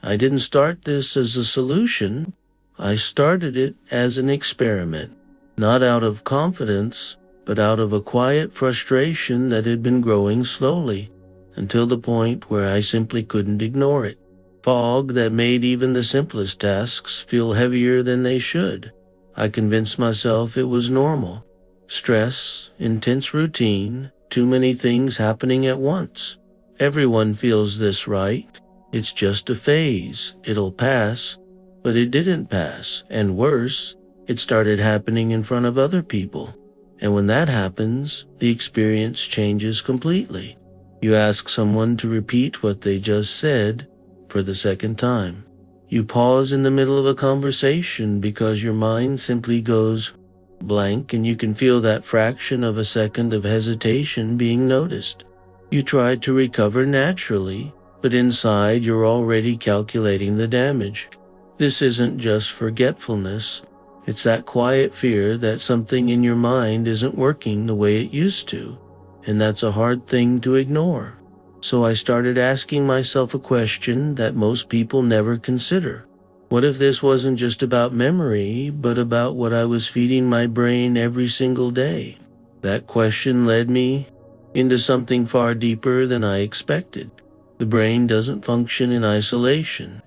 I didn't start this as a solution. I started it as an experiment, not out of confidence, but out of a quiet frustration that had been growing slowly, until the point where I simply couldn't ignore it. Fog that made even the simplest tasks feel heavier than they should. I convinced myself it was normal. Stress, intense routine, too many things happening at once. Everyone feels this, right? It's just a phase, it'll pass. But it didn't pass, and worse, it started happening in front of other people. And when that happens, the experience changes completely. You ask someone to repeat what they just said for the second time. You pause in the middle of a conversation because your mind simply goes blank, and you can feel that fraction of a second of hesitation being noticed. You try to recover naturally, but inside you're already calculating the damage. This isn't just forgetfulness. It's that quiet fear that something in your mind isn't working the way it used to, and that's a hard thing to ignore. So I started asking myself a question that most people never consider. What if this wasn't just about memory, but about what I was feeding my brain every single day? That question led me into something far deeper than I expected. The brain doesn't function in isolation.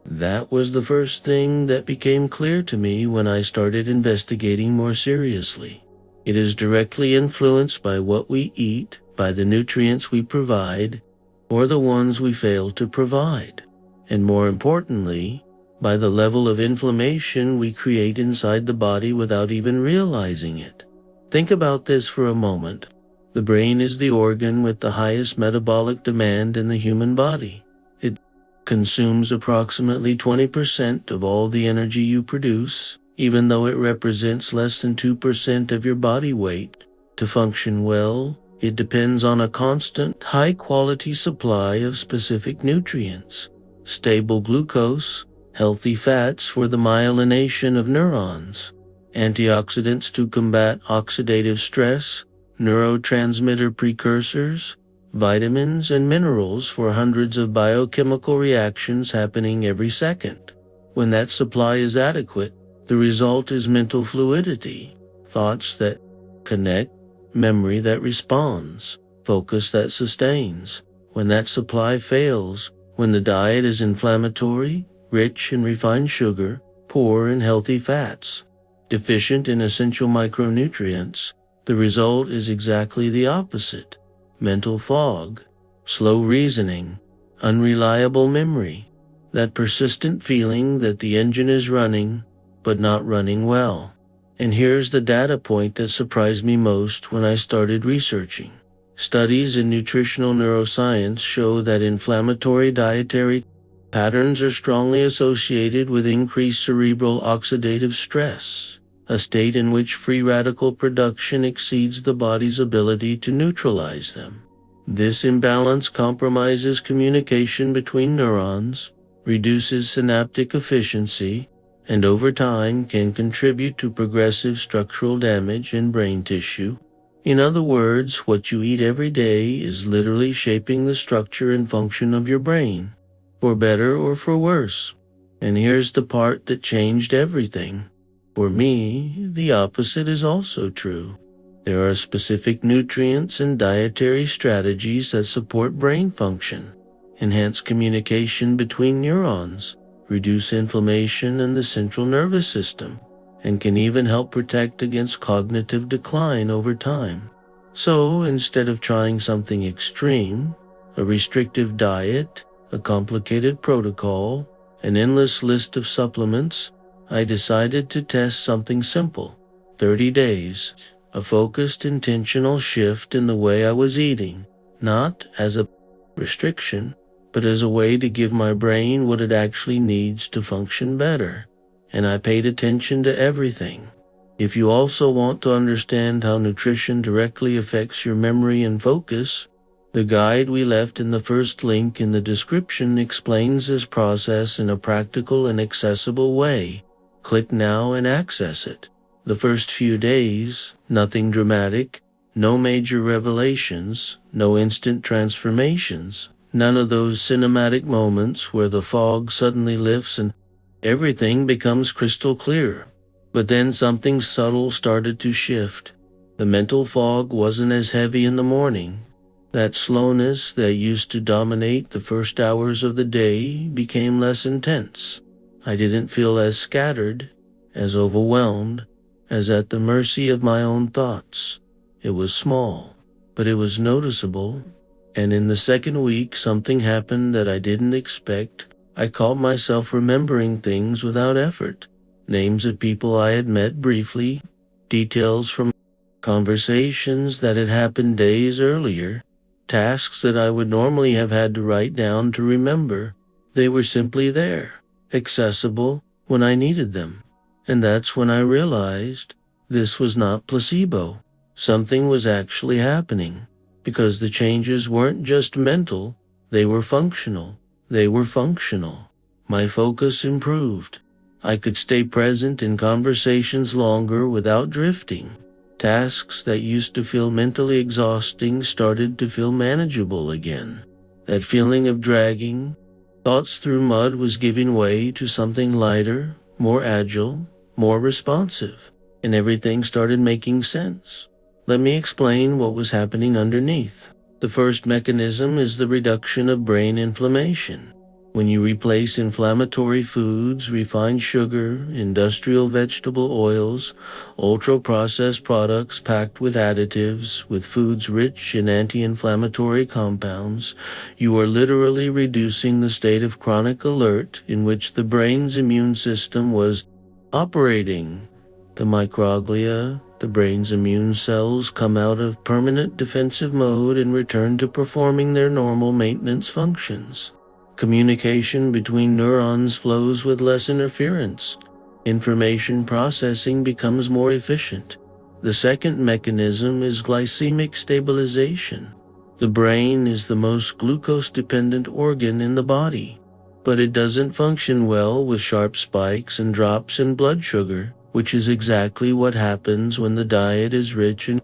That was the first thing that became clear to me when I started investigating more seriously. It is directly influenced by what we eat, by the nutrients we provide, or the ones we fail to provide, and more importantly, by the level of inflammation we create inside the body without even realizing it. Think about this for a moment. The brain is the organ with the highest metabolic demand in the human body. It consumes approximately 20% of all the energy you produce, even though it represents less than 2% of your body weight. To function well, it depends on a constant, high-quality supply of specific nutrients, stable glucose, healthy fats for the myelination of neurons, antioxidants to combat oxidative stress, neurotransmitter precursors, vitamins and minerals for hundreds of biochemical reactions happening every second. When that supply is adequate, the result is mental fluidity, thoughts that connect, memory that responds, focus that sustains. When that supply fails, when the diet is inflammatory, rich in refined sugar, poor in healthy fats, deficient in essential micronutrients, the result is exactly the opposite. Mental fog, slow reasoning, unreliable memory, that persistent feeling that the engine is running, but not running well. And here's the data point that surprised me most when I started researching. Studies in nutritional neuroscience show that inflammatory dietary patterns are strongly associated with increased cerebral oxidative stress, a state in which free radical production exceeds the body's ability to neutralize them. This imbalance compromises communication between neurons, reduces synaptic efficiency, and over time can contribute to progressive structural damage in brain tissue. In other words, what you eat every day is literally shaping the structure and function of your brain, for better or for worse. And here's the part that changed everything. For me, the opposite is also true. There are specific nutrients and dietary strategies that support brain function, enhance communication between neurons, reduce inflammation in the central nervous system, and can even help protect against cognitive decline over time. So, instead of trying something extreme, a restrictive diet, a complicated protocol, an endless list of supplements, I decided to test something simple. 30 days, a focused, intentional shift in the way I was eating, not as a restriction, but as a way to give my brain what it actually needs to function better. And I paid attention to everything. If you also want to understand how nutrition directly affects your memory and focus, the guide we left in the first link in the description explains this process in a practical and accessible way. Click now and access it. The first few days, nothing dramatic, no major revelations, no instant transformations, None of those cinematic moments where the fog suddenly lifts and everything becomes crystal clear. But then something subtle started to shift. The mental fog wasn't as heavy in the morning. That slowness that used to dominate the first hours of the day became less intense. I didn't feel as scattered, as overwhelmed, as at the mercy of my own thoughts. It was small, but it was noticeable. And in the second week, something happened that I didn't expect. I caught myself remembering things without effort. Names of people I had met briefly, details from conversations that had happened days earlier, tasks that I would normally have had to write down to remember. They were simply there, accessible when I needed them. And that's when I realized this was not placebo. Something was actually happening, because the changes weren't just mental, they were functional. My focus improved. I could stay present in conversations longer without drifting. Tasks that used to feel mentally exhausting started to feel manageable again. That feeling of dragging thoughts through mud was giving way to something lighter, more agile, more responsive, and everything started making sense. Let me explain what was happening underneath. The first mechanism is the reduction of brain inflammation. When you replace inflammatory foods, refined sugar, industrial vegetable oils, ultra-processed products packed with additives, with foods rich in anti-inflammatory compounds, you are literally reducing the state of chronic alert in which the brain's immune system was operating. The microglia, the brain's immune cells, come out of permanent defensive mode and return to performing their normal maintenance functions. Communication between neurons flows with less interference. Information processing becomes more efficient. The second mechanism is glycemic stabilization. The brain is the most glucose-dependent organ in the body, but it doesn't function well with sharp spikes and drops in blood sugar, which is exactly what happens when the diet is rich in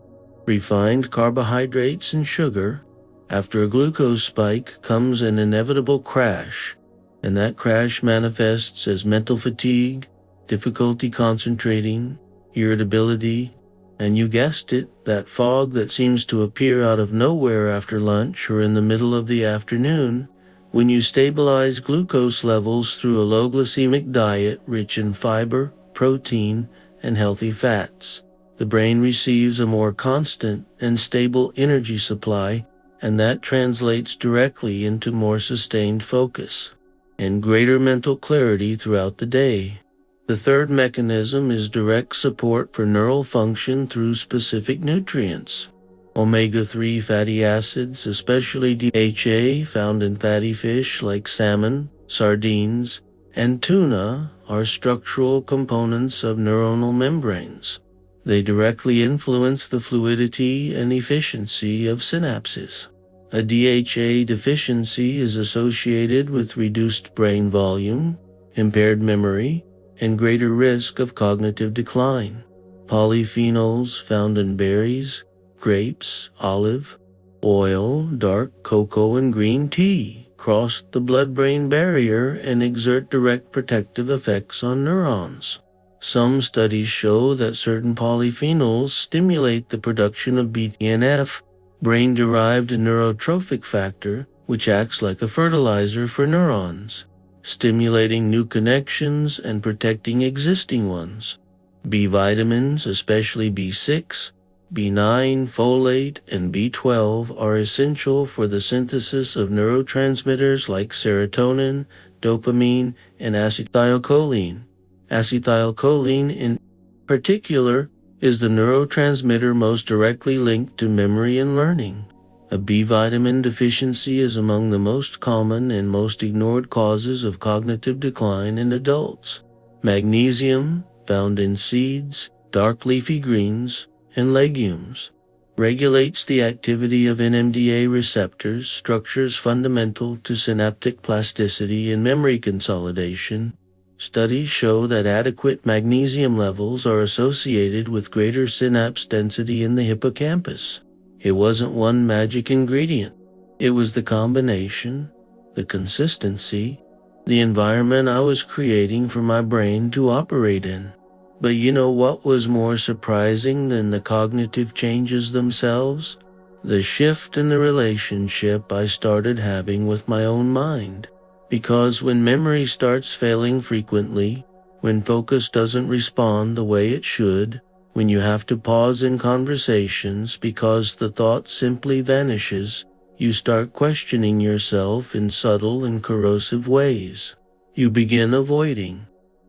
refined carbohydrates and sugar. After a glucose spike comes an inevitable crash, and that crash manifests as mental fatigue, difficulty concentrating, irritability, and you guessed it, that fog that seems to appear out of nowhere after lunch or in the middle of the afternoon. When you stabilize glucose levels through a low glycemic diet rich in fiber, protein, and healthy fats, the brain receives a more constant and stable energy supply, and that translates directly into more sustained focus and greater mental clarity throughout the day. The third mechanism is direct support for neural function through specific nutrients. Omega-3 fatty acids, especially DHA found in fatty fish like salmon, sardines, and tuna, are structural components of neuronal membranes. They directly influence the fluidity and efficiency of synapses. A DHA deficiency is associated with reduced brain volume, impaired memory, and greater risk of cognitive decline. Polyphenols found in berries, grapes, olive oil, dark cocoa, and green tea cross the blood-brain barrier and exert direct protective effects on neurons. Some studies show that certain polyphenols stimulate the production of BDNF, brain-derived neurotrophic factor, which acts like a fertilizer for neurons, stimulating new connections and protecting existing ones. B vitamins, especially B6, B9, folate, and B12, are essential for the synthesis of neurotransmitters like serotonin, dopamine, and acetylcholine. Acetylcholine, in particular, is the neurotransmitter most directly linked to memory and learning. A B vitamin deficiency is among the most common and most ignored causes of cognitive decline in adults. Magnesium, found in seeds, dark leafy greens, and legumes, regulates the activity of NMDA receptors, structures fundamental to synaptic plasticity and memory consolidation. Studies show that adequate magnesium levels are associated with greater synapse density in the hippocampus. It wasn't one magic ingredient. It was the combination, the consistency, the environment I was creating for my brain to operate in. But you know what was more surprising than the cognitive changes themselves? The shift in the relationship I started having with my own mind. Because when memory starts failing frequently, when focus doesn't respond the way it should, when you have to pause in conversations because the thought simply vanishes, you start questioning yourself in subtle and corrosive ways. You begin avoiding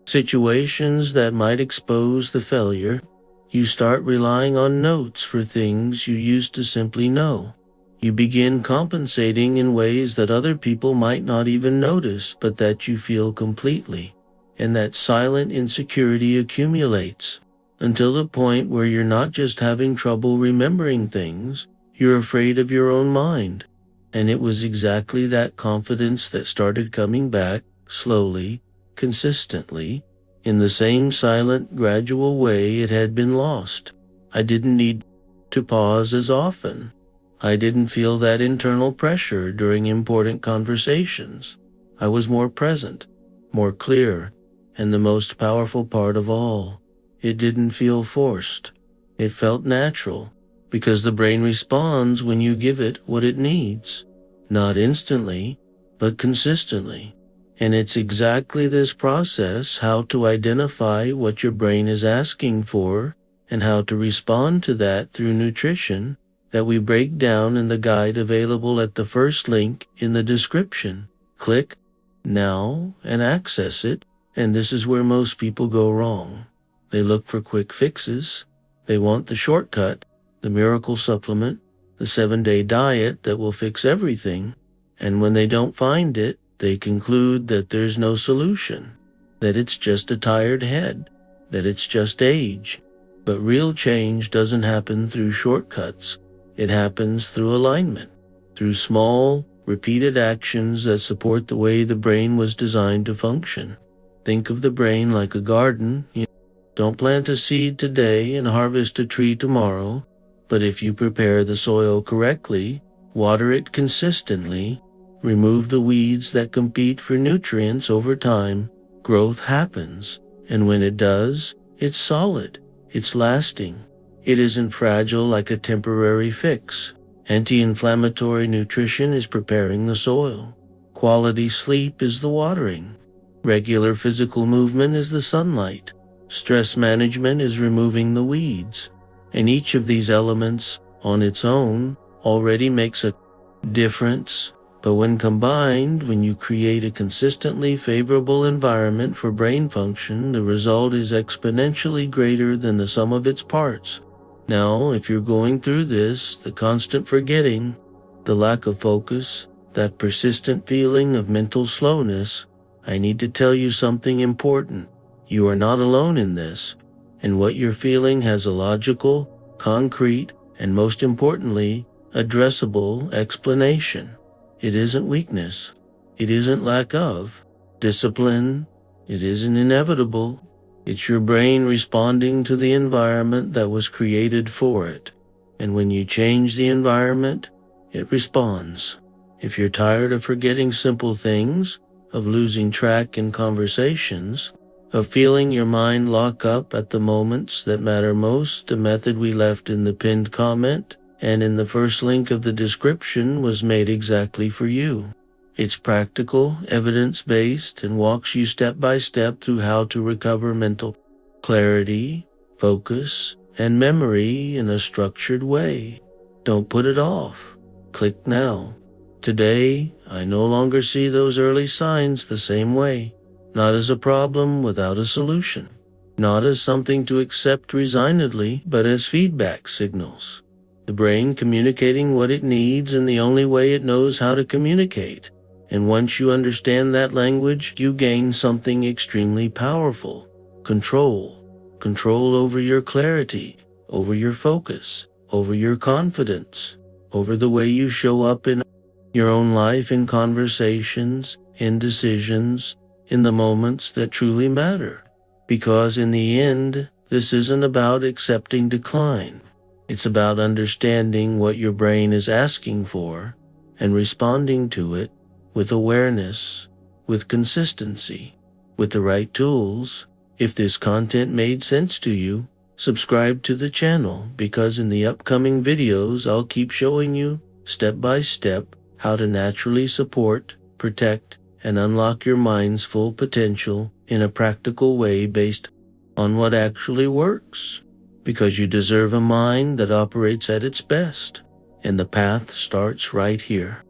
situations that might expose the failure. You start relying on notes for things you used to simply know. You begin compensating in ways that other people might not even notice, but that you feel completely. And that silent insecurity accumulates until the point where you're not just having trouble remembering things, you're afraid of your own mind. And it was exactly that confidence that started coming back, slowly, consistently, in the same silent, gradual way it had been lost. I didn't need to pause as often. I didn't feel that internal pressure during important conversations. I was more present, more clear, and the most powerful part of all, it didn't feel forced. It felt natural, because the brain responds when you give it what it needs. Not instantly, but consistently. And it's exactly this process, how to identify what your brain is asking for and how to respond to that through nutrition, that we break down in the guide available at the first link in the description. Click now and access it, and this is where most people go wrong. They look for quick fixes. They want the shortcut, the miracle supplement, the 7-day diet that will fix everything, and when they don't find it, they conclude that there's no solution, that it's just a tired head, that it's just age. But real change doesn't happen through shortcuts. It happens through alignment, through small, repeated actions that support the way the brain was designed to function. Think of the brain like a garden. Don't plant a seed today and harvest a tree tomorrow, but if you prepare the soil correctly, water it consistently, remove the weeds that compete for nutrients over time, growth happens. And when it does, it's solid, it's lasting. It isn't fragile like a temporary fix. Anti-inflammatory nutrition is preparing the soil. Quality sleep is the watering. Regular physical movement is the sunlight. Stress management is removing the weeds. And each of these elements, on its own, already makes a difference. But when combined, when you create a consistently favorable environment for brain function, the result is exponentially greater than the sum of its parts. Now, if you're going through this, the constant forgetting, the lack of focus, that persistent feeling of mental slowness, I need to tell you something important. You are not alone in this, and what you're feeling has a logical, concrete, and most importantly, addressable explanation. It isn't weakness. It isn't lack of discipline. It isn't inevitable. It's your brain responding to the environment that was created for it. And when you change the environment, it responds. If you're tired of forgetting simple things, of losing track in conversations, of feeling your mind lock up at the moments that matter most, the method we left in the pinned comment and in the first link of the description was made exactly for you. It's practical, evidence-based, and walks you step by step through how to recover mental clarity, focus, and memory in a structured way. Don't put it off. Click now. Today, I no longer see those early signs the same way. Not as a problem without a solution. Not as something to accept resignedly, but as feedback signals. The brain communicating what it needs in the only way it knows how to communicate. And once you understand that language, you gain something extremely powerful. Control. Control over your clarity, over your focus, over your confidence, over the way you show up in your own life, in conversations, in decisions, in the moments that truly matter. Because in the end, this isn't about accepting decline. It's about understanding what your brain is asking for and responding to it with awareness, with consistency, with the right tools. If this content made sense to you, subscribe to the channel, because in the upcoming videos I'll keep showing you, step by step, how to naturally support, protect, and unlock your mind's full potential in a practical way based on what actually works. Because you deserve a mind that operates at its best, and the path starts right here.